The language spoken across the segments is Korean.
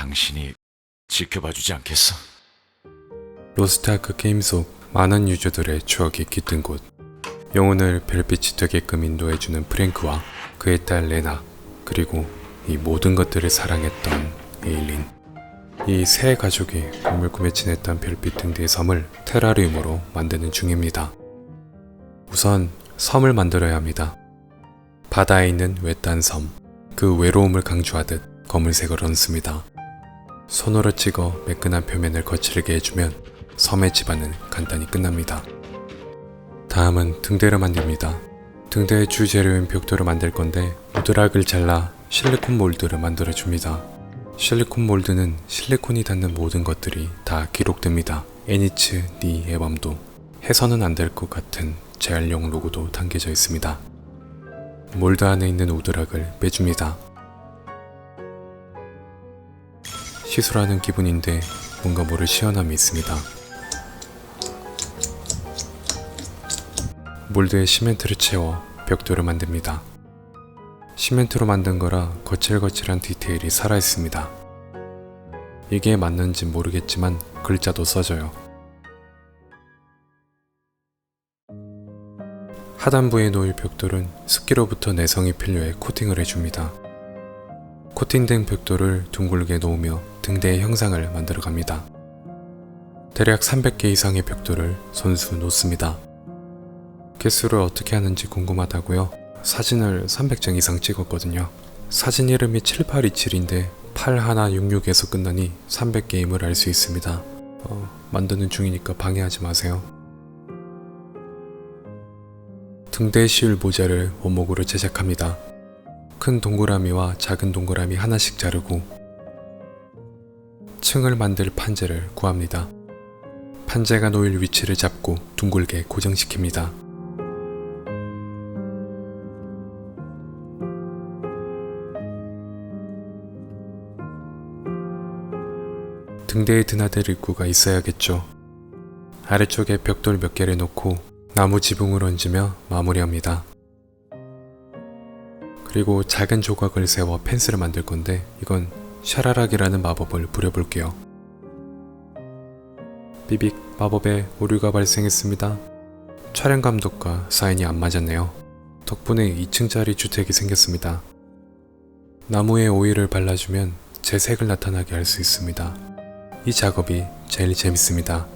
당신이 지켜봐주지 않겠어? 로스트아크 게임 속 많은 유저들의 추억이 깃든 곳, 영혼을 별빛이 되게끔 인도해주는 프랭크와 그의 딸 레나, 그리고 이 모든 것들을 사랑했던 에일린. 이 세 가족이 꿈을 꾸며 지냈던 별빛 등대의 섬을 테라리움으로 만드는 중입니다. 우선 섬을 만들어야 합니다. 바다에 있는 외딴 섬, 그 외로움을 강조하듯 검은색을 얹습니다. 손으로 찍어 매끈한 표면을 거칠게 해주면 섬의 집안은 간단히 끝납니다. 다음은 등대를 만듭니다. 등대의 주재료인 벽돌을 만들 건데 우드락을 잘라 실리콘 몰드를 만들어줍니다. 실리콘 몰드는 실리콘이 닿는 모든 것들이 다 기록됩니다. 애니츠 니 앨범도 해서는 안 될 것 같은 재활용 로고도 담겨져 있습니다. 몰드 안에 있는 우드락을 빼줍니다. 시술하는 기분인데 뭔가 모를 시원함이 있습니다. 몰드에 시멘트를 채워 벽돌을 만듭니다. 시멘트로 만든 거라 거칠거칠한 디테일이 살아있습니다. 이게 맞는지 모르겠지만 글자도 써져요. 하단부에 놓일 벽돌은 습기로부터 내성이 필요해 코팅을 해줍니다. 코팅된 벽돌을 둥글게 놓으며 등대의 형상을 만들어 갑니다. 대략 300개 이상의 벽돌을 손수 놓습니다. 개수를 어떻게 하는지 궁금하다고요? 사진을 300장 이상 찍었거든요. 사진 이름이 7827인데 8166에서 끝나니 300게임을 알 수 있습니다. 만드는 중이니까 방해하지 마세요. 등대에 씌울 모자를 원목으로 제작합니다. 큰 동그라미와 작은 동그라미 하나씩 자르고 층을 만들 판재를 구합니다. 판재가 놓일 위치를 잡고 둥글게 고정시킵니다. 등대에 드나들 입구가 있어야겠죠. 아래쪽에 벽돌 몇 개를 놓고 나무 지붕을 얹으며 마무리합니다. 그리고 작은 조각을 세워 펜스를 만들 건데 이건 샤라락이라는 마법을 부려볼게요. 삐빅, 마법에 오류가 발생했습니다. 촬영 감독과 사인이 안 맞았네요. 덕분에 2층짜리 주택이 생겼습니다. 나무에 오일을 발라주면 제 색을 나타나게 할 수 있습니다. 이 작업이 제일 재밌습니다.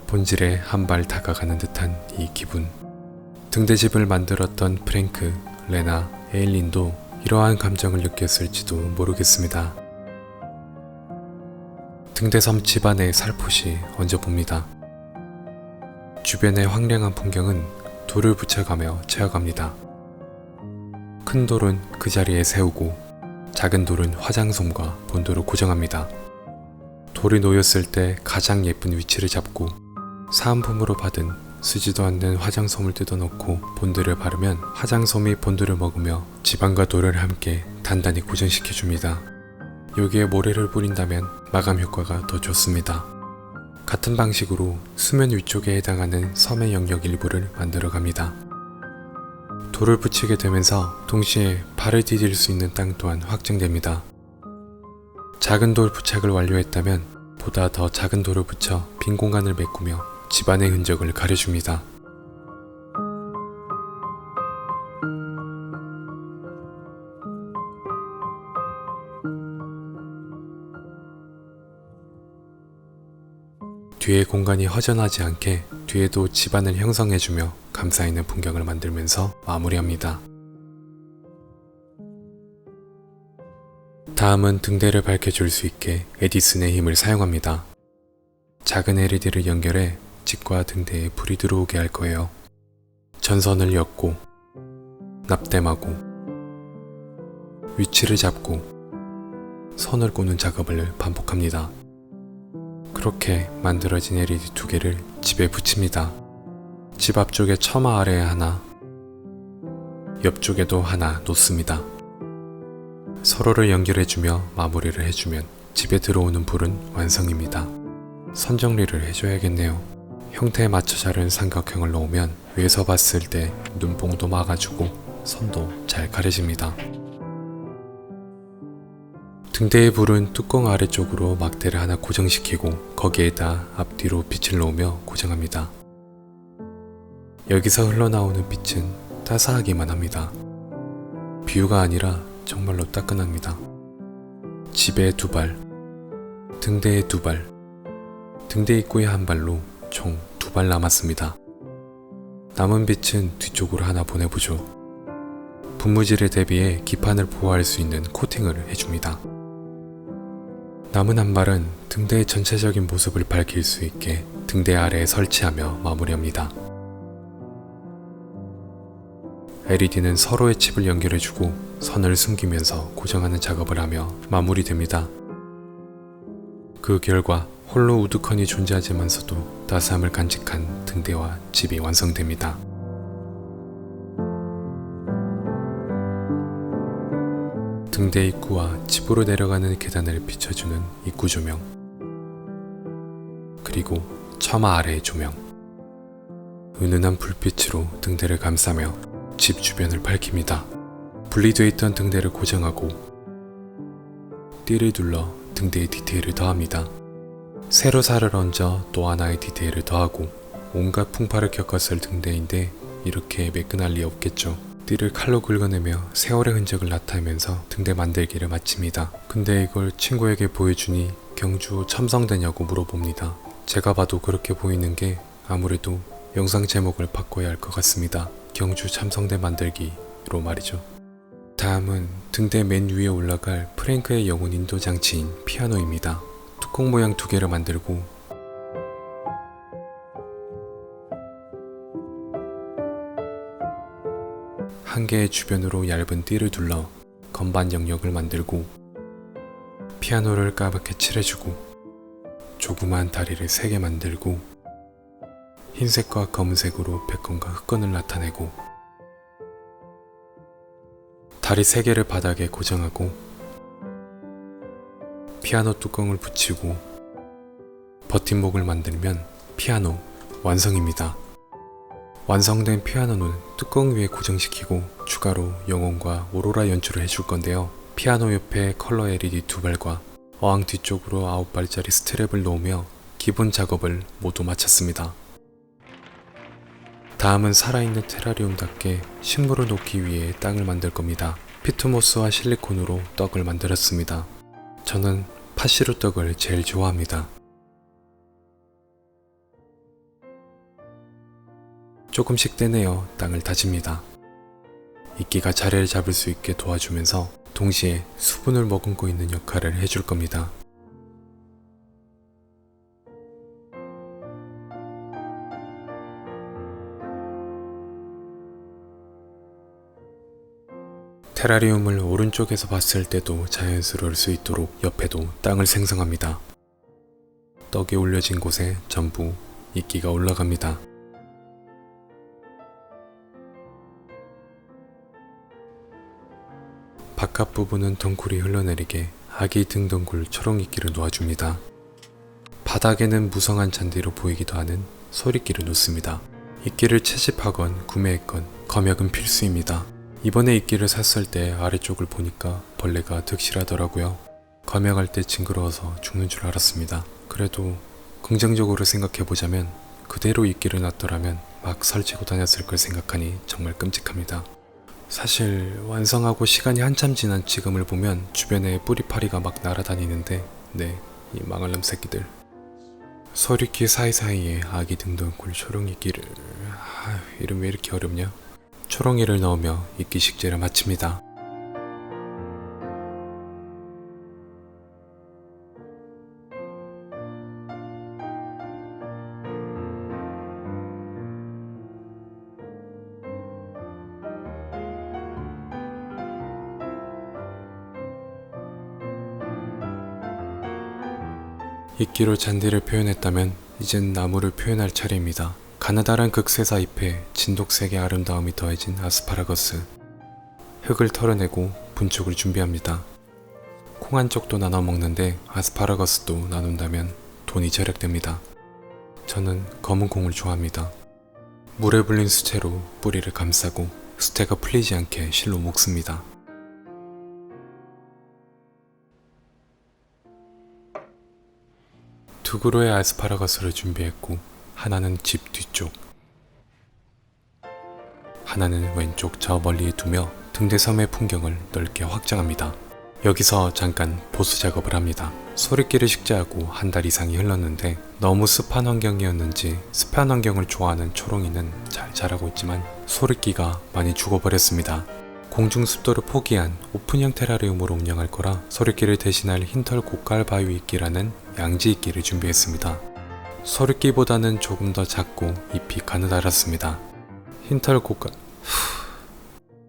본질에 한 발 다가가는 듯한 이 기분. 등대집을 만들었던 프랭크, 레나, 에일린도 이러한 감정을 느꼈을지도 모르겠습니다. 등대섬 집안의 살포시 얹어봅니다. 주변의 황량한 풍경은 돌을 붙여가며 채워갑니다. 큰 돌은 그 자리에 세우고 작은 돌은 화장솜과 본돌을 고정합니다. 돌이 놓였을 때 가장 예쁜 위치를 잡고 사은품으로 받은 쓰지도 않는 화장솜을 뜯어놓고 본드를 바르면 화장솜이 본드를 먹으며 지방과 돌을 함께 단단히 고정시켜줍니다. 여기에 모래를 뿌린다면 마감 효과가 더 좋습니다. 같은 방식으로 수면 위쪽에 해당하는 섬의 영역 일부를 만들어갑니다. 돌을 붙이게 되면서 동시에 발을 디딜 수 있는 땅 또한 확정됩니다. 작은 돌 부착을 완료했다면 보다 더 작은 돌을 붙여 빈 공간을 메꾸며 집안의 흔적을 가려줍니다. 뒤의 공간이 허전하지 않게 뒤에도 집안을 형성해주며 감싸있는 풍경을 만들면서 마무리합니다. 다음은 등대를 밝혀줄 수 있게 에디슨의 힘을 사용합니다. 작은 LED를 연결해 집과 등대에 불이 들어오게 할 거예요. 전선을 엮고 납땜하고 위치를 잡고 선을 꼬는 작업을 반복합니다. 그렇게 만들어진 LED 2개를 집에 붙입니다. 집 앞쪽에 처마 아래에 하나, 옆쪽에도 하나 놓습니다. 서로를 연결해주며 마무리를 해주면 집에 들어오는 불은 완성입니다. 선 정리를 해줘야겠네요. 형태에 맞춰 자른 삼각형을 놓으면 위에서 봤을 때 눈뽕도 막아주고 선도 잘 가려집니다. 등대에 불은 뚜껑 아래쪽으로 막대를 하나 고정시키고 거기에다 앞뒤로 빛을 놓으며 고정합니다. 여기서 흘러나오는 빛은 따사하기만 합니다. 비유가 아니라 정말로 따끈합니다. 집에 2발, 등대에 2발, 등대 입구에 1발로 총 2발 남았습니다. 남은 빛은 뒤쪽으로 하나 보내보죠. 분무질에 대비해 기판을 보호할 수 있는 코팅을 해줍니다. 남은 1발은 등대의 전체적인 모습을 밝힐 수 있게 등대 아래에 설치하며 마무리합니다. LED는 서로의 칩을 연결해주고 선을 숨기면서 고정하는 작업을 하며 마무리됩니다. 그 결과 홀로 우드컨이 존재하지만서도 따스함을 간직한 등대와 칩이 완성됩니다. 등대 입구와 집으로 내려가는 계단을 비춰주는 입구 조명, 그리고 처마 아래의 조명, 은은한 불빛으로 등대를 감싸며 집 주변을 밝힙니다. 분리되어 있던 등대를 고정하고 띠를 둘러 등대의 디테일을 더합니다. 새로 살을 얹어 또 하나의 디테일을 더하고 온갖 풍파를 겪었을 등대인데 이렇게 매끈할 리 없겠죠. 띠를 칼로 긁어내며 세월의 흔적을 나타내면서 등대 만들기를 마칩니다. 근데 이걸 친구에게 보여주니 경주 첨성대냐고 물어봅니다. 제가 봐도 그렇게 보이는 게 아무래도 영상 제목을 바꿔야 할 것 같습니다. 경주 첨성대 만들기로 말이죠. 다음은 등대 맨 위에 올라갈 프랭크의 영혼 인도 장치인 피아노입니다. 뚜껑 모양 2개를 만들고 한 개의 주변으로 얇은 띠를 둘러 건반 영역을 만들고 피아노를 까맣게 칠해주고 조그마한 다리를 3개 만들고 흰색과 검은색으로 백건과 흑건을 나타내고 다리 3개를 바닥에 고정하고 피아노 뚜껑을 붙이고 버팀목을 만들면 피아노 완성입니다. 완성된 피아노는 뚜껑 위에 고정시키고 추가로 영혼과 오로라 연출을 해줄 건데요. 피아노 옆에 컬러 LED 2발과 어항 뒤쪽으로 9발짜리 스트랩을 놓으며 기본 작업을 모두 마쳤습니다. 다음은 살아있는 테라리움답게 식물을 놓기 위해 땅을 만들 겁니다. 피트모스와 실리콘으로 떡을 만들었습니다. 저는 파시루 떡을 제일 좋아합니다. 조금씩 떼내어 땅을 다집니다. 이끼가 자리를 잡을 수 있게 도와주면서 동시에 수분을 머금고 있는 역할을 해줄 겁니다. 테라리움을 오른쪽에서 봤을 때도 자연스러울 수 있도록 옆에도 땅을 생성합니다. 떡이 올려진 곳에 전부 이끼가 올라갑니다. 바깥 부분은 덩굴이 흘러내리게 아기 등덩굴 초롱이끼를 놓아줍니다. 바닥에는 무성한 잔디로 보이기도 하는 소리끼를 놓습니다. 이끼를 채집하건 구매했건 검역은 필수입니다. 이번에 이끼를 샀을 때 아래쪽을 보니까 벌레가 득실하더라고요. 검역할 때 징그러워서 죽는 줄 알았습니다. 그래도 긍정적으로 생각해보자면 그대로 이끼를 놨더라면 막 설치고 다녔을 걸 생각하니 정말 끔찍합니다. 사실 완성하고 시간이 한참 지난 지금을 보면 주변에 뿌리파리가 막 날아다니는데 이 망할 놈 새끼들. 서리끼 사이사이에 아기 등덩굴 초롱이끼를 이름 왜 이렇게 어렵냐? 초롱이를 넣으며 이끼 식재를 마칩니다. 이끼로 잔디를 표현했다면 이젠 나무를 표현할 차례입니다. 가느다란 극세사 잎에 진독색의 아름다움이 더해진 아스파라거스. 흙을 털어내고 분촉을 준비합니다. 콩 한쪽도 나눠 먹는데 아스파라거스도 나눈다면 돈이 절약됩니다. 저는 검은 콩을 좋아합니다. 물에 불린 수채로 뿌리를 감싸고 수태가 풀리지 않게 실로 묶습니다. 두 그루의 아스파라거스를 준비했고 하나는 집 뒤쪽, 하나는 왼쪽 저 멀리에 두며 등대섬의 풍경을 넓게 확장합니다. 여기서 잠깐 보수 작업을 합니다. 소리끼를 식재하고 한 달 이상이 흘렀는데 너무 습한 환경이었는지 습한 환경을 좋아하는 초롱이는 잘 자라고 있지만 소리끼가 많이 죽어버렸습니다. 공중 습도를 포기한 오픈형 테라리움으로 운영할 거라 소리끼를 대신할 흰털 고깔 바위 이끼라는 양지 이끼를 준비했습니다. 소리끼보다는 조금 더 작고 잎이 가느다랗습니다. 흰털 고깔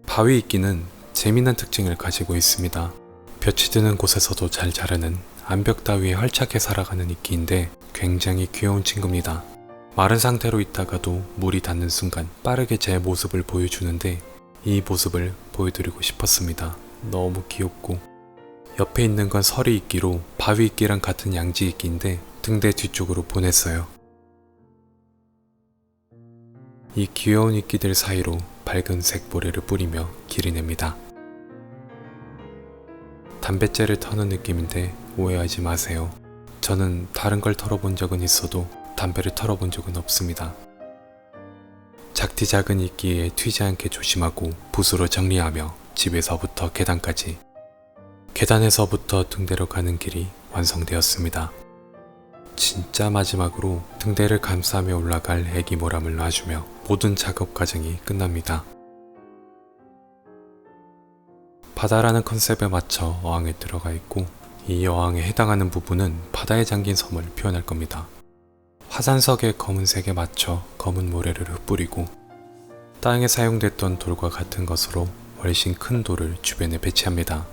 바위 이끼는 재미난 특징을 가지고 있습니다. 볕이 드는 곳에서도 잘 자라는 암벽 따위에 활착해 살아가는 이끼인데 굉장히 귀여운 친구입니다. 마른 상태로 있다가도 물이 닿는 순간 빠르게 제 모습을 보여주는데 이 모습을 보여드리고 싶었습니다. 너무 귀엽고 옆에 있는 건 서리 이끼로 바위 이끼랑 같은 양지 이끼인데 등대 뒤쪽으로 보냈어요. 이 귀여운 이끼들 사이로 밝은색 모래를 뿌리며 길이 냅니다. 담뱃재를 터는 느낌인데 오해하지 마세요. 저는 다른 걸 털어본 적은 있어도 담배를 털어본 적은 없습니다. 작디 작은 이끼에 튀지 않게 조심하고 붓으로 정리하며 집에서부터 계단까지, 계단에서부터 등대로 가는 길이 완성되었습니다. 진짜 마지막으로 등대를 감싸며 올라갈 애기 모람을 놔주며 모든 작업 과정이 끝납니다. 바다라는 컨셉에 맞춰 어항에 들어가 있고 이 어항에 해당하는 부분은 바다에 잠긴 섬을 표현할 겁니다. 화산석의 검은색에 맞춰 검은 모래를 흩뿌리고 땅에 사용됐던 돌과 같은 것으로 훨씬 큰 돌을 주변에 배치합니다.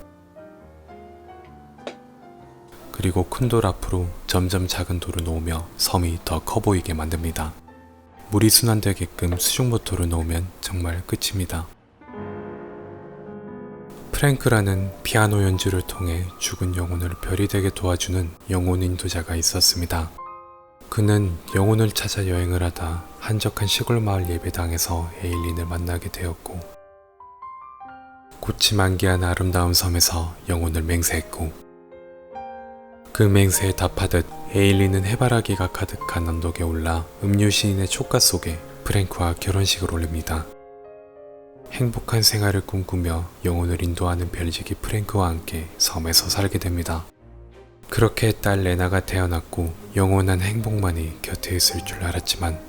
그리고 큰 돌 앞으로 점점 작은 돌을 놓으며 섬이 더 커 보이게 만듭니다. 물이 순환되게끔 수중모터를 놓으면 정말 끝입니다. 프랭크라는 피아노 연주를 통해 죽은 영혼을 별이 되게 도와주는 영혼 인도자가 있었습니다. 그는 영혼을 찾아 여행을 하다 한적한 시골 마을 예배당에서 에일린을 만나게 되었고 꽃이 만개한 아름다운 섬에서 영혼을 맹세했고 그 맹세에 답하듯 에일린은 해바라기가 가득한 언덕에 올라 음료 시인의 촉각 속에 프랭크와 결혼식을 올립니다. 행복한 생활을 꿈꾸며 영혼을 인도하는 별지기 프랭크와 함께 섬에서 살게 됩니다. 그렇게 딸 레나가 태어났고 영원한 행복만이 곁에 있을 줄 알았지만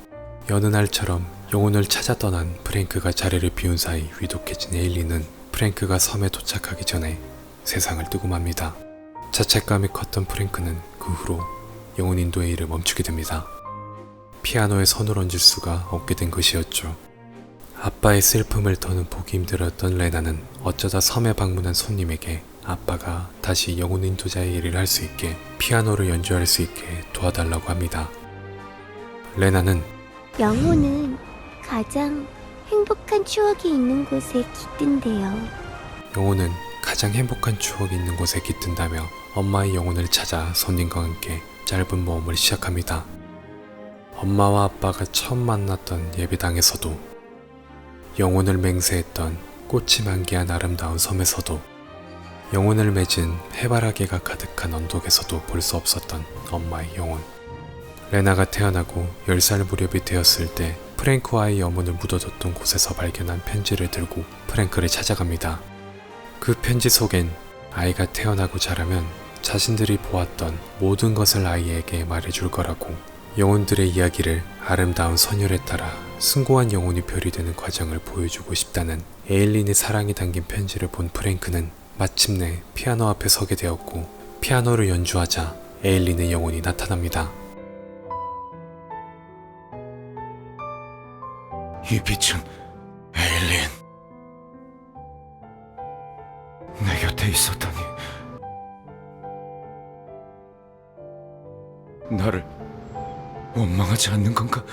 여느 날처럼 영혼을 찾아 떠난 프랭크가 자리를 비운 사이 위독해진 에일린은 프랭크가 섬에 도착하기 전에 세상을 뜨고 맙니다. 자책감이 컸던 프랭크는 그 후로 영혼 인도의 일을 멈추게 됩니다. 피아노에 손을 얹을 수가 없게 된 것이었죠. 아빠의 슬픔을 더는 보기 힘들었던 레나는 어쩌다 섬에 방문한 손님에게 아빠가 다시 영혼 인도자의 일을 할 수 있게 피아노를 연주할 수 있게 도와달라고 합니다. 레나는 영혼은 가장 행복한 추억이 있는 곳에 깃든대요. 영혼은 가장 행복한 추억이 있는 곳에 깃든다며 엄마의 영혼을 찾아 손님과 함께 짧은 모험을 시작합니다. 엄마와 아빠가 처음 만났던 예배당에서도 영혼을 맹세했던 꽃이 만개한 아름다운 섬에서도 영혼을 맺은 해바라기가 가득한 언덕에서도 볼 수 없었던 엄마의 영혼. 레나가 태어나고 10살 무렵이 되었을 때 프랭크와의 염원을 묻어뒀던 곳에서 발견한 편지를 들고 프랭크를 찾아갑니다. 그 편지 속엔 아이가 태어나고 자라면 자신들이 보았던 모든 것을 아이에게 말해줄 거라고, 영혼들의 이야기를 아름다운 선율에 따라 숭고한 영혼이 별이 되는 과정을 보여주고 싶다는 에일린의 사랑이 담긴 편지를 본 프랭크는 마침내 피아노 앞에 서게 되었고 피아노를 연주하자 에일린의 영혼이 나타납니다. 이 빛은 에일린. 내 곁에 있었다니. 나를 원망하지 않는 건가?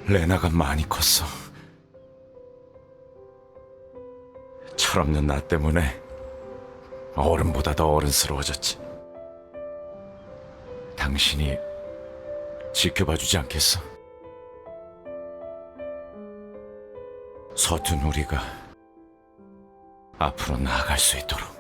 레나가 많이 컸어. 철없는 나 때문에 어른보다 더 어른스러워졌지. 당신이 지켜봐주지 않겠어? 서툰 우리가 앞으로 나아갈 수 있도록.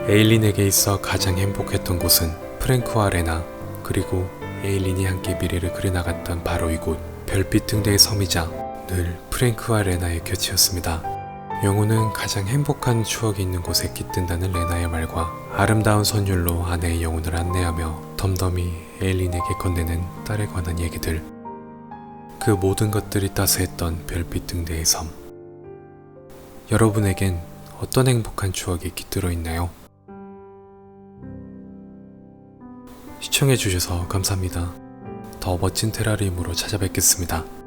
에일린에게 있어 가장 행복했던 곳은 프랭크와 레나 그리고 에일린이 함께 미래를 그려나갔던 바로 이곳 별빛 등대의 섬이자 늘 프랭크와 레나의 곁이었습니다. 영호는 가장 행복한 추억이 있는 곳에 깃든다는 레나의 말과 아름다운 선율로 아내의 영혼을 안내하며 덤덤히 에일린에게 건네는 딸에 관한 얘기들, 그 모든 것들이 따스했던 별빛 등대의 섬. 여러분에겐 어떤 행복한 추억이 깃들어 있나요? 시청해주셔서 감사합니다. 더 멋진 테라리움으로 찾아뵙겠습니다.